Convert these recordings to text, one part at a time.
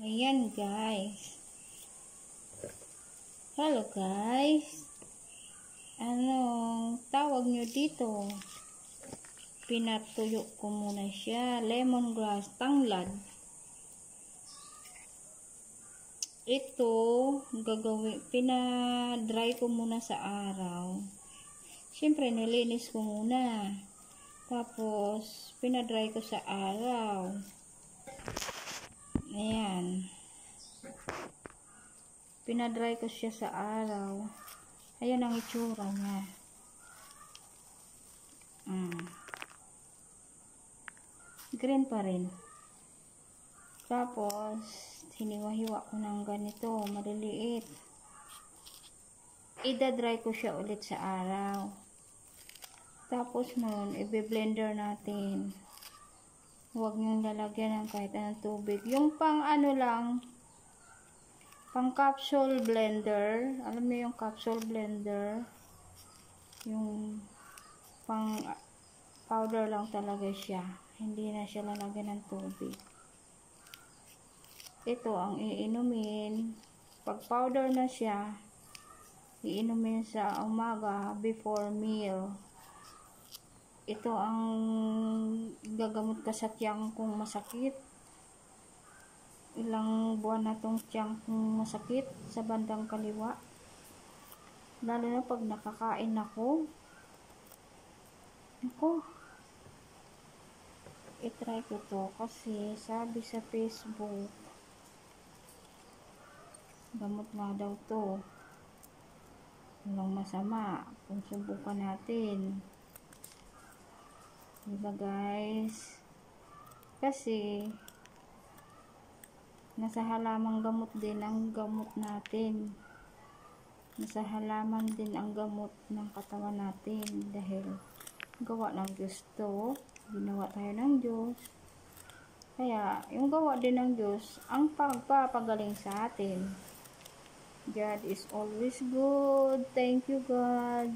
Ayan guys. Hello guys. Anong tawag nyo dito? Pinatuyo ko muna siya. Lemongrass, tanglad. Ito, gagawin, pinadry ko muna sa araw. Siyempre, nilinis ko muna. Tapos, pinadry ko sa araw. Ayan. Pinadry ko siya sa araw. Ayan ang itsura niya. Green pa rin. Tapos, hiniwa-hiwa ko ng ganito, maliliit. Ida-dry ko siya ulit sa araw. Tapos nun, i-blender natin. Huwag niyong lalagyan ng kahit anong tubig. Yung pang ano lang, pang capsule blender. Alam niyo yung capsule blender? Yung pang powder lang talaga siya. Hindi na siya lalagyan ng tubig. Ito ang iinumin. Pag powder na siya, iinumin sa umaga before meal. Ito ang gagamot ka sa tiyang kung masakit. Ilang buwan na tong tiyang kung masakit sa bandang kaliwa. Lalo na pag nakakain ako. I-try ko to kasi sabi sa Facebook, gamot nga daw to. Walang masama kung subukan natin. Diba guys? Kasi nasa halamang gamot din ang gamot natin. Nasa halaman din ang gamot ng katawan natin dahil gawa ng Diyos to. Ginawa tayo ng Diyos. Kaya yung gawa din ng Diyos ang pagpapagaling sa atin. God is always good. Thank you God.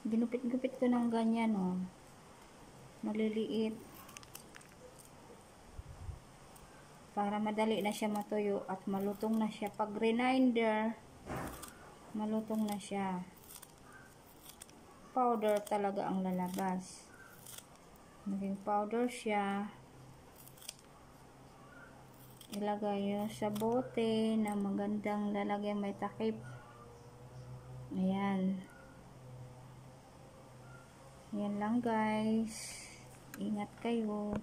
Ginupit-gupit ko ng ganyan, oh. Maliliit. Para madali na siya matuyo at malutong na siya. Pag grinder, malutong na siya. Powder talaga ang lalabas. Naging powder siya. Ilagay nyo sa bote na magandang lalagyan may takip. Ayan. Yan lang guys. Ingat kayo.